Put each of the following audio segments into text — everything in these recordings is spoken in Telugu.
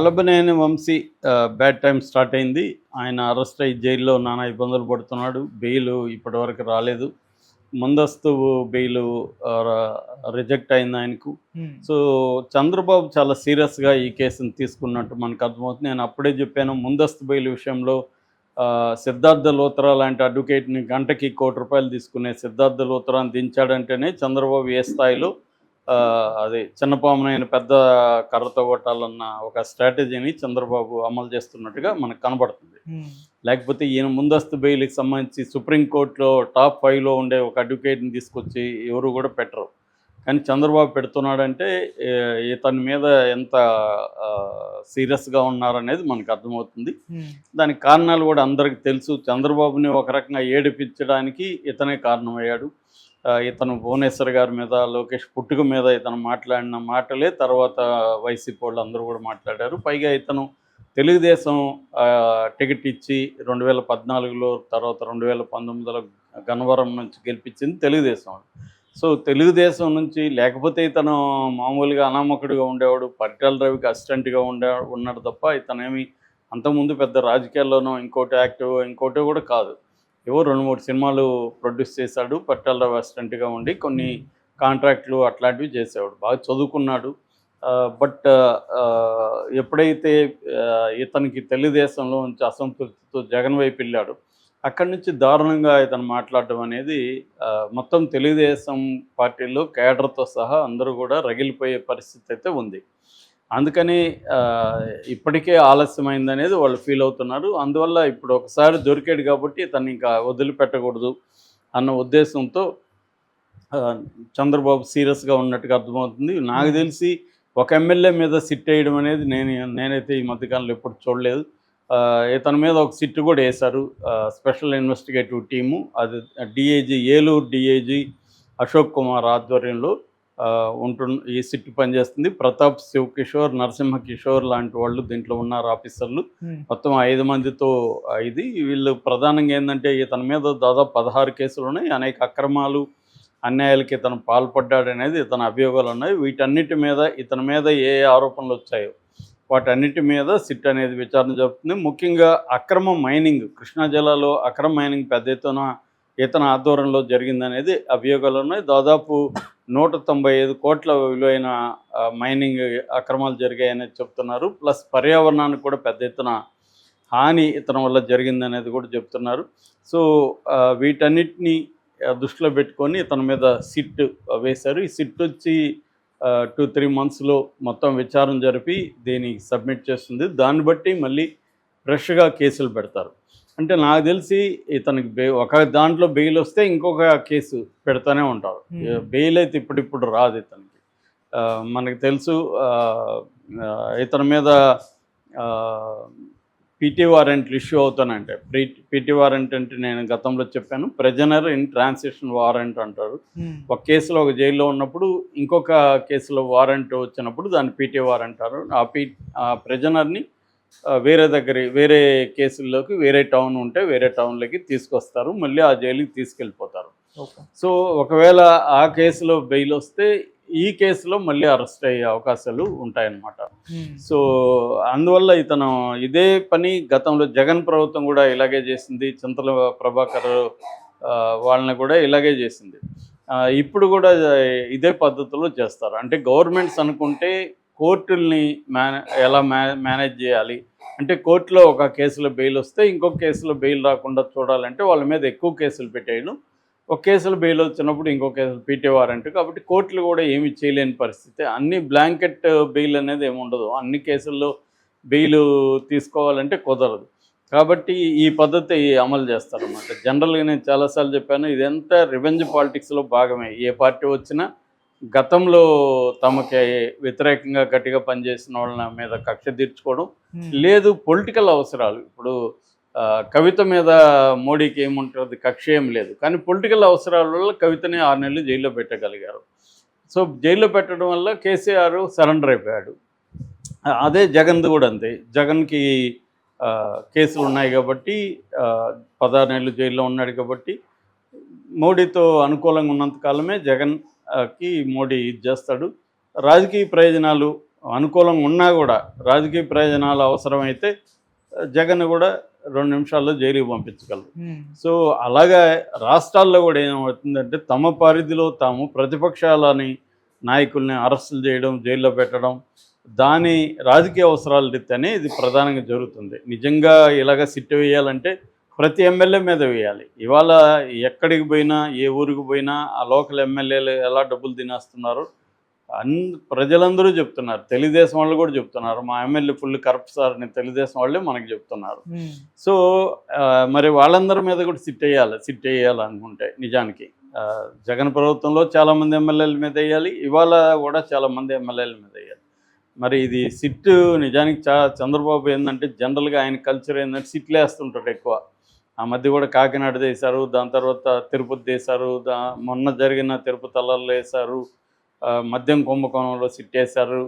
Vallabhaneni Vamsi bad time start అయింది. ఆయన అరెస్ట్ అయ్యి జైల్లో నానా ఇబ్బందులు పడుతున్నాడు. బెయిల్ ఇప్పటివరకు రాలేదు. ముందస్తు బెయిల్ రిజెక్ట్ అయింది ఆయనకు. హ్మ్. సో, చంద్రబాబు చాలా సీరియస్‌గా ఈ కేసుని తీసుకున్నట్టు మనకు అర్థమవుతుంది. నేను అప్పుడే చెప్పాను, ముందస్తు బెయిల్ విషయంలో సిద్ధార్థ లూత్రా లాంటి అడ్వకేట్‌ని గంటకి ₹1,00,00,000 తీసుకునే సిద్ధార్థ లూత్రాని దించాడంటేనే చంద్రబాబు ఏ స్థాయిలో అది చిన్నపామునైన పెద్ద కర్రతో కొట్టాలన్న ఒక స్ట్రాటజీని చంద్రబాబు అమలు చేస్తున్నట్టుగా మనకు కనబడుతుంది. హ్మ్. లేకపోతే ఈయన ముందస్తు బెయిల్‌కి సంబంధించి సుప్రీంకోర్టులో టాప్ 5లో ఉండే ఒక అడ్వకేట్‌ని తీసుకొచ్చి ఎవరు కూడా పెట్టరు. కానీ చంద్రబాబు పెడుతున్నాడంటే ఇతని మీద ఎంత సీరియస్‌గా ఉన్నారనేది మనకు అర్థమవుతుంది. హ్మ్. దానికి కారణాలు కూడా అందరికీ తెలుసు. చంద్రబాబుని ఒక రకంగా ఏడిపించడానికి ఇతనే కారణమయ్యాడు. ఇతను భువనేశ్వర్ గారి మీద, లోకేష్ పుట్టుక మీద ఇతను మాట్లాడిన మాటలే తర్వాత వైసీపీ వాళ్ళు అందరూ కూడా మాట్లాడారు. పైగా ఇతను తెలుగుదేశం టికెట్ ఇచ్చి 2014లో తర్వాత 2019లో గన్నవరం నుంచి గెలిపించింది తెలుగుదేశం. సో, తెలుగుదేశం నుంచి లేకపోతే ఇతను మామూలుగా అనామకుడిగా ఉండేవాడు. పరిటాల రవికి అసిస్టెంట్‌గా ఉన్నాడు తప్ప ఇతనేమి అంతకుముందు పెద్ద రాజకీయాల్లోనో ఇంకోటో కూడా కాదు. ఏవో 2, 3 సినిమాలు ప్రొడ్యూస్ చేశాడు. పరిటాల రవి అసిస్టెంట్‌గా ఉండి కొన్ని కాంట్రాక్టులు అట్లాంటివి చేసేవాడు. బాగా చదువుకున్నాడు. బట్ ఎప్పుడైతే ఇతనికి తెలుగుదేశంలో నుంచి అసంతృప్తితో జగన్ వైపు వెళ్ళాడో అక్కడి నుంచి దారుణంగా ఇతను మాట్లాడడం అనేది మొత్తం తెలుగుదేశం పార్టీలో కేడర్‌తో సహా అందరూ కూడా రగిలిపోయే పరిస్థితి అయితే ఉంది. అందుకని ఇప్పటికే ఆలస్యమైందనేది వాళ్ళు ఫీల్ అవుతున్నారు. అందువల్ల ఇప్పుడు ఒకసారి దొరికాడు కాబట్టి ఇతన్ని ఇంకా వదిలిపెట్టకూడదు అన్న ఉద్దేశంతో చంద్రబాబు సీరియస్‌గా ఉన్నట్టుగా అర్థమవుతుంది. నాకు తెలిసి ఒక ఎమ్మెల్యే మీద సిట్ వేయడం అనేది నేనైతే ఈ మధ్యకాలంలో ఎప్పుడు చూడలేదు. ఇతని మీద ఒక సిట్ కూడా వేశారు. Special investigative team. అది ఏలూరు డీఐజీ అశోక్ కుమార్ ఆధ్వర్యంలో ఈ సిట్ పనిచేస్తుంది. ప్రతాప్ శివకిషోర్, నరసింహ కిషోర్ లాంటి వాళ్ళు దీంట్లో ఉన్నారు ఆఫీసర్లు. మొత్తం 5 మందితో వీళ్ళు ప్రధానంగా ఏంటంటే ఇతని మీద దాదాపు 16 కేసులు ఉన్నాయి. అనేక అక్రమాలు, అన్యాయాలకి ఇతను పాల్పడ్డాడనేది ఇతని అభియోగాలు ఉన్నాయి. వీటన్నిటి మీద ఇతని మీద ఏ ఆరోపణలు వచ్చాయో వాటన్నిటి మీద సిట్ అనేది విచారణ జరుపుతుంది. ముఖ్యంగా అక్రమ మైనింగ్, కృష్ణా జిల్లాలో అక్రమ మైనింగ్ పెద్ద ఎత్తున ఇతని ఆధ్వర్యంలో జరిగిందనేది అభియోగాలు ఉన్నాయి. దాదాపు 195 కోట్ల విలువైన మైనింగ్ అక్రమాలు జరిగాయనేది చెప్తున్నారు. ప్లస్ పర్యావరణానికి కూడా పెద్ద ఎత్తున హాని ఇతని వల్ల జరిగిందనేది కూడా చెప్తున్నారు. సో, వీటన్నిటిని దృష్టిలో పెట్టుకొని ఇతని మీద సిట్ వేశారు. ఈ సిట్ వచ్చి 2-3 మంత్స్లో మొత్తం విచారణ జరిపి దీనికి సబ్మిట్ చేస్తుంది. దాన్ని బట్టి మళ్ళీ ఫ్రెష్గా కేసులు పెడతారు. అంటే నాకు తెలిసి ఇతనికి ఒక దాంట్లో బెయిల్ వస్తే ఇంకొక కేసు పెడతానే ఉంటారు. బెయిల్ అయితే ఇప్పుడిప్పుడు రాదు ఇతనికి. మనకు తెలుసు ఇతని మీద పీటీ వారెంట్లు ఇష్యూ అవుతానంటే పీటీ వారెంట్ అంటే నేను గతంలో చెప్పాను, ప్రిజనర్ ఇన్ ట్రాన్సిషన్ వారెంట్ అంటారు. ఒక కేసులో ఒక జైల్లో ఉన్నప్పుడు ఇంకొక కేసులో వారెంట్ వచ్చినప్పుడు దాన్ని పీటీ వారెంట్ అంటారు. ఆ ప్రిజనర్ని వేరే కేసుల్లోకి వేరే టౌన్ ఉంటే వేరే టౌన్లోకి తీసుకొస్తారు, మళ్ళీ ఆ జైలుకి తీసుకెళ్ళిపోతారు. సో, ఒకవేళ ఆ కేసులో బెయిల్ వస్తే ఈ కేసులో మళ్ళీ అరెస్ట్ అయ్యే అవకాశాలు ఉంటాయన్నమాట. సో, అందువల్ల ఇతను ఇదే పని గతంలో జగన్ ప్రభుత్వం కూడా ఇలాగే చేసింది. చింతల ప్రభాకర్ వాళ్ళని కూడా ఇలాగే చేసింది. ఇప్పుడు కూడా ఇదే పద్ధతిలో చేస్తారు. అంటే గవర్నమెంట్స్ అనుకుంటే కోర్టుల్ని ఎలా మేనేజ్ చేయాలి అంటే, కోర్టులో ఒక కేసులో బెయిల్ వస్తే ఇంకొక కేసులో బెయిల్ రాకుండా చూడాలంటే వాళ్ళ మీద ఎక్కువ కేసులు పెట్టేయడం. ఒక కేసులో బెయిల్ వచ్చినప్పుడు ఇంకో కేసులు పీటీ వారెంట్. కాబట్టి కోర్టులు కూడా ఏమి చేయలేని పరిస్థితి. అన్ని బ్లాంకెట్ బెయిల్ అనేది ఏమి ఉండదు. అన్ని కేసుల్లో బెయిల్ తీసుకోవాలంటే కుదరదు. కాబట్టి ఈ పద్ధతి అమలు చేస్తారన్నమాట. జనరల్గా నేను చాలాసార్లు చెప్పాను, ఇదంతా రివెంజ్ పాలిటిక్స్లో భాగమే. ఏ పార్టీ వచ్చినా గతంలో తమకి వ్యతిరేకంగా గట్టిగా పనిచేసిన వాళ్ళ మీద కక్ష తీర్చుకోవడం, లేదు పొలిటికల్ అవసరాలు. ఇప్పుడు కవిత మీద మోడీకి ఏముంటుంది, కక్ష ఏం లేదు. కానీ పొలిటికల్ అవసరాల వల్ల కవితని 6 నెలలు జైల్లో పెట్టగలిగారు. సో, జైల్లో పెట్టడం వల్ల కేసీఆర్ సరెండర్ అయిపోయాడు. అదే జగన్ది కూడా అంతే. జగన్కి కేసులు ఉన్నాయి కాబట్టి 16 నెలలు జైల్లో ఉన్నాడు కాబట్టి మోడీతో అనుకూలంగా ఉన్నంత కాలమే జగన్కి మోడీ ఇది చేస్తాడు. రాజకీయ ప్రయోజనాలు అనుకూలంగా ఉన్నా కూడా రాజకీయ ప్రయోజనాలు అవసరమైతే జగన్ కూడా 2 నిమిషాల్లో జైలుకి పంపించగలరు. సో అలాగా రాష్ట్రాల్లో కూడా ఏమవుతుందంటే తమ పరిధిలో తాము ప్రతిపక్షాలని నాయకుల్ని అరెస్టులు చేయడం, జైల్లో పెట్టడం, దాని రాజకీయ అవసరాల రీత్యానే ఇది ప్రధానంగా జరుగుతుంది. నిజంగా ఇలాగ సిట్టు వేయాలంటే ప్రతి ఎమ్మెల్యే మీద వేయాలి. ఇవాళ ఎక్కడికి పోయినా, ఏ ఊరికి పోయినా ఆ లోకల్ ఎమ్మెల్యేలు ఎలా డబ్బులు తినేస్తున్నారో ప్రజలందరూ చెప్తున్నారు. తెలుగుదేశం వాళ్ళు కూడా చెప్తున్నారు. మా ఎమ్మెల్యే ఫుల్ కరప్ట్ సార్ అని తెలుగుదేశం వాళ్ళే మనకి చెప్తున్నారు. సో మరి వాళ్ళందరి మీద కూడా సిట్ వేయాలనుకుంటే నిజానికి జగన్ ప్రభుత్వంలో చాలామంది ఎమ్మెల్యేల మీద వేయాలి, ఇవాళ కూడా చాలామంది ఎమ్మెల్యేల మీద వేయాలి. మరి ఇది సిట్టు నిజానికి చంద్రబాబు ఏంటంటే జనరల్గా ఆయన కల్చర్ ఏంటంటే సిట్లు వేస్తుంటాడు ఎక్కువ. ఆ మధ్య కూడా కాకినాడ వేశారు, దాని తర్వాత తిరుపతి వేశారు, మొన్న జరిగిన తిరుపతి అల్లర్లు వేశారు, మద్యం కుంభకోణంలో సిట్టేశారు.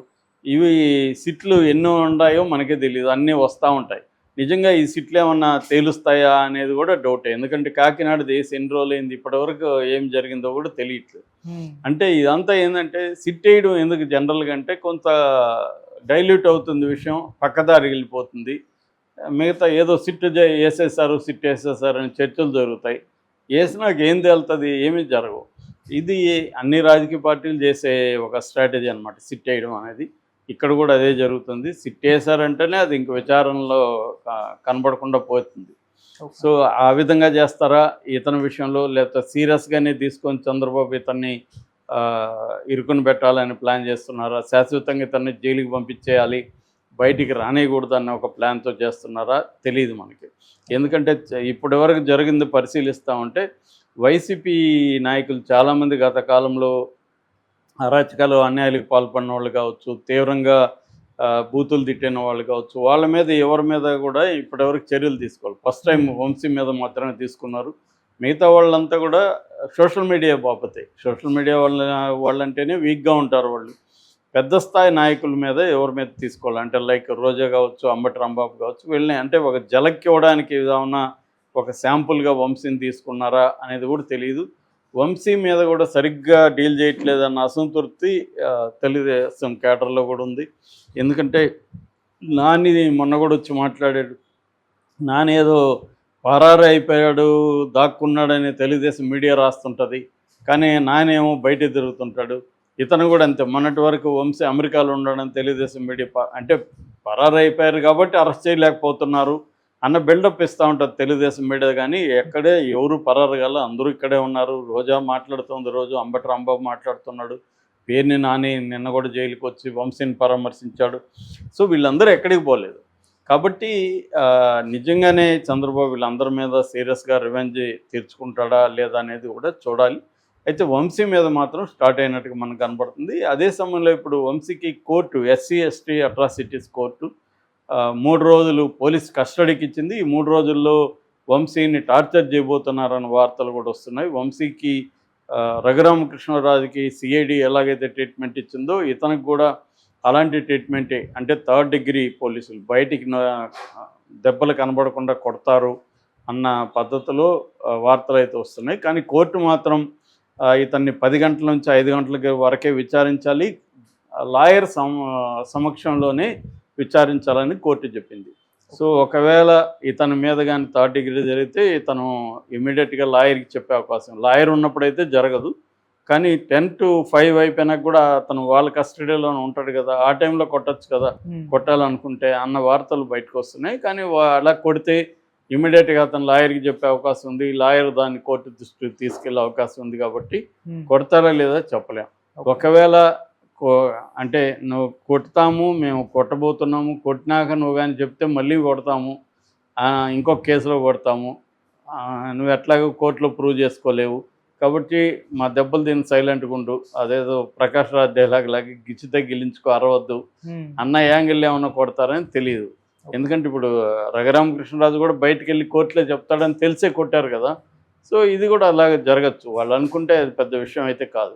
ఇవి సిట్లు ఎన్నో ఉన్నాయో మనకే తెలియదు, అన్నీ వస్తూ ఉంటాయి. నిజంగా ఈ సిట్లు ఏమన్నా తేలుస్తాయా అనేది కూడా డౌటే. ఎందుకంటే కాకినాడ దేశం ఎన్ని రోజులు అయింది, ఇప్పటివరకు ఏం జరిగిందో కూడా తెలియట్లేదు. అంటే ఇదంతా ఏంటంటే సిట్ వేయడం ఎందుకు జనరల్గా అంటే కొంత డైల్యూట్ అవుతుంది విషయం, పక్కదారి వెళ్ళిపోతుంది. మిగతా ఏదో సిట్ వేసేసారు అని చర్చలు జరుగుతాయి. వేసినాక ఏం తేలుతుంది, ఏమీ జరగవు. ఇది అన్ని రాజకీయ పార్టీలు చేసే ఒక స్ట్రాటజీ అనమాట సిట్ వేయడం అనేది. ఇక్కడ కూడా అదే జరుగుతుంది. సిట్ వేసారంటేనే అది ఇంక విచారణలో కనబడకుండా పోతుంది. సో ఆ విధంగా చేస్తారా ఇతని విషయంలో, లేకపోతే సీరియస్గానే తీసుకొని చంద్రబాబు ఇతన్ని ఇరుకుని పెట్టాలని ప్లాన్ చేస్తున్నారా, శాశ్వతంగా ఇతన్ని జైలుకి పంపించేయాలి, బయటికి రానేయకూడదు అన్న ఒక ప్లాన్తో చేస్తున్నారా తెలియదు మనకి. ఎందుకంటే ఇప్పటివరకు జరిగింది పరిశీలిస్తూ ఉంటే వైసీపీ నాయకులు చాలామంది గత కాలంలో అరాచకాలు అన్యాయాలకు పాల్పడిన వాళ్ళు కావచ్చు, తీవ్రంగా బూతులు తిట్టిన వాళ్ళు కావచ్చు, వాళ్ళ మీద ఎవరి మీద కూడా ఇప్పటివరకు చర్యలు తీసుకోవాలి. ఫస్ట్ టైం వంశీ మీద మాత్రమే తీసుకున్నారు. మిగతా వాళ్ళంతా కూడా సోషల్ మీడియా బాపతే. సోషల్ మీడియా వాళ్ళంటేనే వీక్గా ఉంటారు వాళ్ళు. పెద్ద స్థాయి నాయకుల మీద ఎవరి మీద తీసుకోవాలి అంటే లైక్ రోజా కావచ్చు, అంబటి రాంబాబు కావచ్చు, వీళ్ళని అంటే ఒక జలక్కి ఇవ్వడానికి ఏదన్నా ఒక శాంపుల్గా వంశీని తీసుకున్నారా అనేది కూడా తెలియదు. వంశీ మీద కూడా సరిగ్గా డీల్ చేయట్లేదన్న అసంతృప్తి తెలుగుదేశం కేడర్లో కూడా ఉంది. ఎందుకంటే నాని మొన్న కూడా వచ్చి మాట్లాడాడు, నాని ఏదో పరారు అయిపోయాడు, దాక్కున్నాడని తెలుగుదేశం మీడియా రాస్తుంటుంది, కానీ నానేమో బయట తిరుగుతుంటాడు. ఇతను కూడా అంతే. మొన్నటి వరకు వంశీ అమెరికాలో ఉండడం తెలుగుదేశం మీడియా అంటే పరారు అయిపోయారు కాబట్టి అరెస్ట్ చేయలేకపోతున్నారు అన్న బిల్డప్ ఇస్తూ ఉంటుంది తెలుగుదేశం మీడియా. కానీ ఎక్కడే ఎవరు పరారు గల, అందరూ ఇక్కడే ఉన్నారు. రోజా మాట్లాడుతుంది, రోజు అంబటి రాంబాబు మాట్లాడుతున్నాడు, పేరుని నాని నిన్న కూడా జైలుకి వచ్చి వంశీని పరామర్శించాడు. సో వీళ్ళందరూ ఎక్కడికి పోలేదు. కాబట్టి నిజంగానే చంద్రబాబు వీళ్ళందరి మీద సీరియస్గా రివెంజ్ తీర్చుకుంటాడా లేదా అనేది కూడా చూడాలి. అయితే వంశీ మీద మాత్రం స్టార్ట్ అయినట్టుగా మనకు కనబడుతుంది. అదే సమయంలో ఇప్పుడు వంశీకి court, SC ST atrocities court 3 రోజులు పోలీస్ కస్టడీకి ఇచ్చింది. ఈ 3 రోజుల్లో వంశీని టార్చర్ చేయబోతున్నారన్న వార్తలు కూడా వస్తున్నాయి. వంశీకి రఘురామకృష్ణరాజుకి సిఐడి ఎలాగైతే ట్రీట్మెంట్ ఇచ్చిందో ఇతనికి కూడా అలాంటి ట్రీట్మెంటే. అంటే 3rd డిగ్రీ పోలీసులు బయటికి దెబ్బలు కనబడకుండా కొడతారు అన్న పద్ధతిలో వార్తలు అయితే వస్తున్నాయి. కానీ కోర్టు మాత్రం ఇతన్ని 10 గంటల నుంచి 5 గంటల వరకే విచారించాలి, లాయర్ సమక్షంలోనే విచారించాలని కోర్టు చెప్పింది. సో ఒకవేళ ఇతని మీద కానీ 3rd డిగ్రీ జరిగితే ఇతను ఇమీడియట్గా లాయర్కి చెప్పే అవకాశం, లాయర్ ఉన్నప్పుడైతే జరగదు. కానీ 10 to 5 అయిపోయినాక కూడా అతను వాళ్ళ కస్టడీలోనే ఉంటాడు కదా, ఆ టైంలో కొట్టచ్చు కదా కొట్టాలనుకుంటే అన్న వార్తలు బయటకు వస్తున్నాయి. కానీ అలా కొడితే ఇమీడియట్గా అతను లాయర్కి చెప్పే అవకాశం ఉంది, లాయర్ దాన్ని కోర్టు దృష్టికి తీసుకెళ్లే అవకాశం ఉంది. కాబట్టి కొడతారా లేదా చెప్పలేం. ఒకవేళ అంటే నువ్వు కొడతాము, మేము కొట్టబోతున్నాము, కొట్టినాక నువ్వు కానీ చెప్తే మళ్ళీ కొడతాము, ఇంకొక కేసులో కొడతాము, నువ్వు ఎట్లాగో కోర్టులో ప్రూవ్ చేసుకోలేవు, కాబట్టి మా దెబ్బలు దీన్ని సైలెంట్గా ఉండు, అదేదో ప్రకాష్ రాజ్ డైలాగ్ గిచ్చితే గిలించుకో అరవద్దు అన్న యాంగిల్ ఏమన్నా కొడతారని తెలియదు. ఎందుకంటే ఇప్పుడు రఘురామకృష్ణరాజు కూడా బయటకు వెళ్ళి కోర్టులో చెప్తాడని తెలిసే కొట్టారు కదా. సో ఇది కూడా అలాగే జరగచ్చు, వాళ్ళు అనుకుంటే అది పెద్ద విషయం అయితే కాదు.